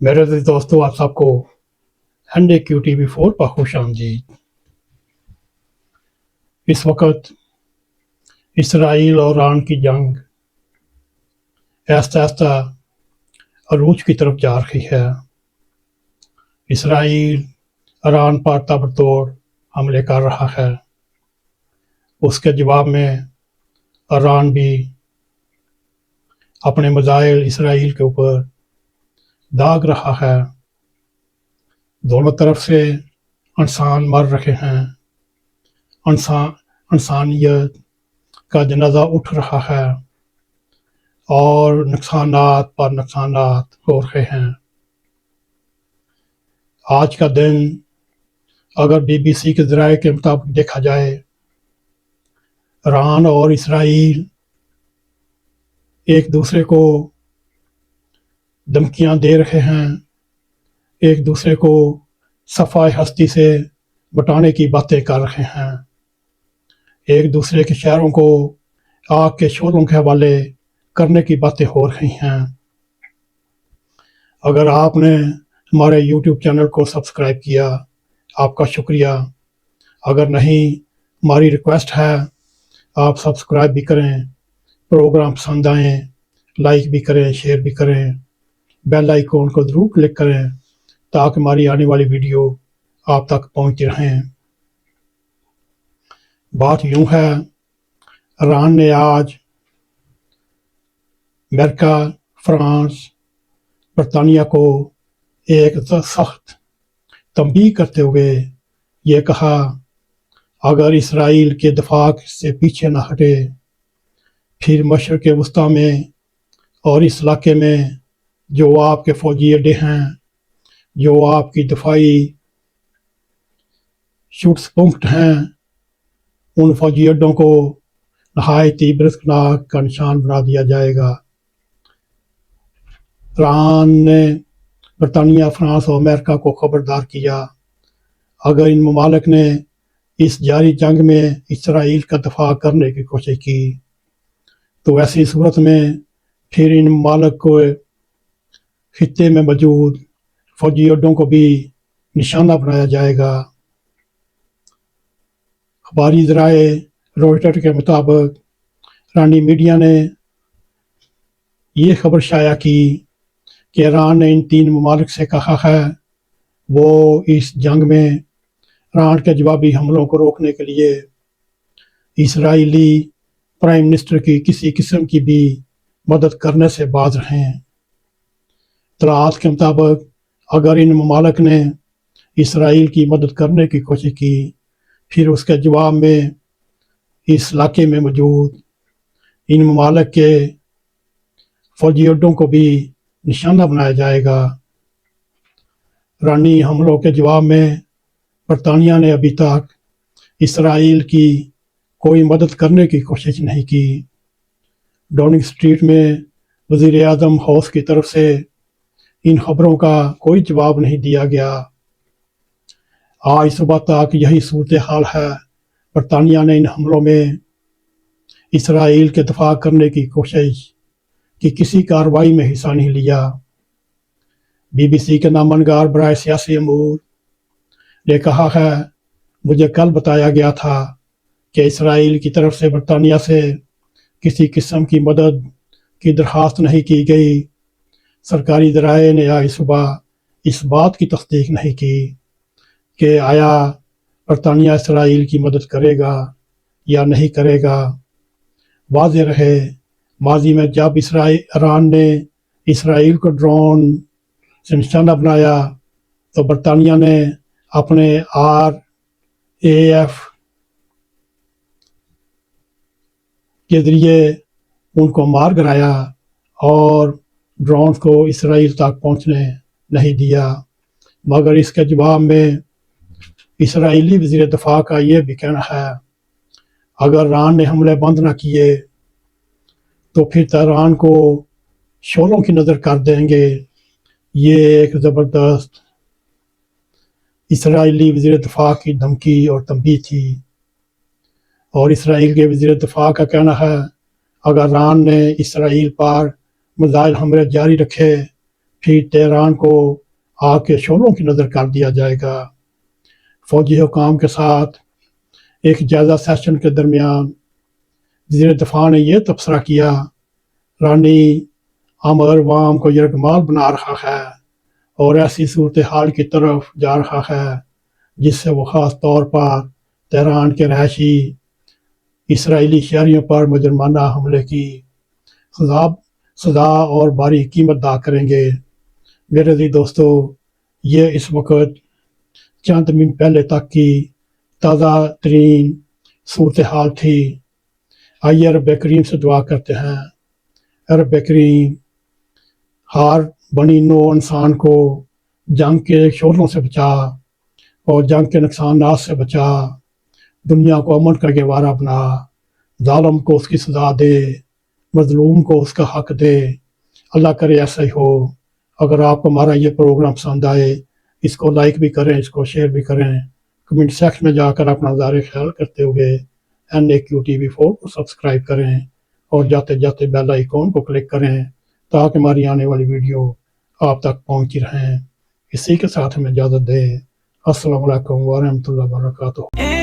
میرے عزیز دوستو، آپ سب کو NAQTV4 پر خوش آمدید۔ اس وقت اسرائیل اور ایران کی جنگ آہستہ آہستہ عروج کی طرف جا رہی ہے۔ اسرائیل ایران پر تابڑتوڑ حملے کر رہا ہے۔ اس کے جواب میں ایران بھی اپنے میزائل اسرائیل کے اوپر داغ رہا ہے۔ دونوں طرف سے انسان مر رہے ہیں، انسانیت کا جنازہ اٹھ رہا ہے اور نقصانات پر نقصانات ہو رہے ہیں۔ آج کا دن اگر BBC کے ذرائع کے مطابق دیکھا جائے، ایران اور اسرائیل ایک دوسرے کو دھمکیاں دے رہے ہیں، ایک دوسرے کو صفائے ہستی سے بٹانے کی باتیں کر رہے ہیں، ایک دوسرے کے شہروں کو آگ کے شعلوں کے حوالے کرنے کی باتیں ہو رہی ہیں۔ اگر آپ نے ہمارے YouTube چینل کو سبسکرائب کیا، آپ کا شکریہ۔ اگر نہیں، ہماری ریکویسٹ ہے آپ سبسکرائب بھی کریں، پروگرام پسند آئیں لائک بھی کریں، شیئر بھی کریں، بیل آئیکن کو ضرور کلک کریں تاکہ ہماری آنے والی ویڈیو آپ تک پہنچتی رہیں۔ بات یوں ہے، ایران نے آج امریکہ، فرانس، برطانیہ کو ایک سخت تنبیہ کرتے ہوئے یہ کہا، اگر اسرائیل کے دفاع سے پیچھے نہ ہٹے، پھر مشرق وسطیٰ میں اور اس علاقے میں جو آپ کے فوجی اڈے ہیں، جو آپ کی دفاعی شوٹس پوائنٹ ہیں، ان فوجی اڈوں کو نہایت ہی برسناک کا نشان بنا دیا جائے گا۔ ایران نے برطانیہ، فرانس اور امریکہ کو خبردار کیا، اگر ان ممالک نے اس جاری جنگ میں اسرائیل کا دفاع کرنے کی کوشش کی تو ایسی صورت میں پھر ان ممالک کو خطے میں موجود فوجی اڈوں کو بھی نشانہ بنایا جائے گا۔ اخباری ذرائع روئٹر کے مطابق ایرانی میڈیا نے یہ خبر شائع کی کہ ایران نے ان تین ممالک سے کہا ہے وہ اس جنگ میں ایران کے جوابی حملوں کو روکنے کے لیے اسرائیلی پرائم منسٹر کی کسی قسم کی بھی مدد کرنے سے باز رہیں۔ اطلاعات کے مطابق اگر ان ممالک نے اسرائیل کی مدد کرنے کی کوشش کی، پھر اس کے جواب میں اس علاقے میں موجود ان ممالک کے فوجی اڈوں کو بھی نشانہ بنایا جائے گا۔ ایرانی حملوں کے جواب میں برطانیہ نے ابھی تک اسرائیل کی کوئی مدد کرنے کی کوشش نہیں کی۔ ڈاؤننگ اسٹریٹ میں وزیر اعظم ہاؤس کی طرف سے ان خبروں کا کوئی جواب نہیں دیا گیا۔ آج صبح تک یہی صورتحال ہے۔ برطانیہ نے ان حملوں میں اسرائیل کے دفاع کرنے کی کوشش کی کسی کارروائی میں حصہ نہیں لیا۔ BBC کے نامنگار برائے سیاسی امور نے کہا ہے، مجھے کل بتایا گیا تھا کہ اسرائیل کی طرف سے برطانیہ سے کسی قسم کی مدد کی درخواست نہیں کی گئی۔ سرکاری ذرائع نے آج صبح اس بات کی تصدیق نہیں کی کہ آیا برطانیہ اسرائیل کی مدد کرے گا یا نہیں کرے گا۔ واضح رہے، ماضی میں جب ایران نے اسرائیل کو ڈرون سے نشانہ بنایا تو برطانیہ نے اپنے RAF کے ذریعے ان کو مار گرایا اور ڈرونز کو اسرائیل تک پہنچنے نہیں دیا۔ مگر اس کے جواب میں اسرائیلی وزیر دفاع کا یہ بھی کہنا ہے، اگر ایران نے حملے بند نہ کیے تو پھر ایران کو شعلوں کی نظر کر دیں گے۔ یہ ایک زبردست اسرائیلی وزیر دفاع کی دھمکی اور تنبیہ تھی، اور اسرائیل کے وزیر دفاع کا کہنا ہے، اگر ایران نے اسرائیل پر میزائل حملے جاری رکھے پھر تہران کو آگ کے شعلوں کی نظر کر دیا جائے گا۔ فوجی حکام کے ساتھ ایک جائزہ سیشن کے درمیان وزیر دفاع نے یہ تبصرہ کیا، رانی امر عوام کو یرغمال بنا رہا ہے اور ایسی صورتحال کی طرف جا رہا ہے جس سے وہ خاص طور پر تہران کے رہائشی اسرائیلی شہریوں پر مجرمانہ حملے کی سزا اور بھاری قیمت ادا کریں گے۔ میرے عزیز دوستو، یہ اس وقت چند منٹ پہلے تک کی تازہ ترین صورتحال تھی۔ آئیے رب کریم سے دعا کرتے ہیں، رب کریم ہر بنی نو انسان کو جنگ کے شعلوں سے بچا اور جنگ کے نقصانات سے بچا، دنیا کو امن کا گہوارہ بنا، ظالم کو اس کی سزا دے، مظلوم کو اس کا حق دے۔ اللہ کرے ایسا ہی ہو۔ اگر آپ کو ہمارا یہ پروگرام پسند آئے، اس کو لائک بھی کریں، اس کو شیئر بھی کریں، کمنٹ سیکشن میں جا کر اپنا نظر خیال کرتے ہوئے NAQTV4 کو سبسکرائب کریں اور جاتے جاتے بیل آئیکن کو کلک کریں تاکہ ہماری آنے والی ویڈیو آپ تک پہنچتی رہیں۔ اسی کے ساتھ ہمیں اجازت دیں۔ السلام علیکم ورحمۃ اللہ وبرکاتہ۔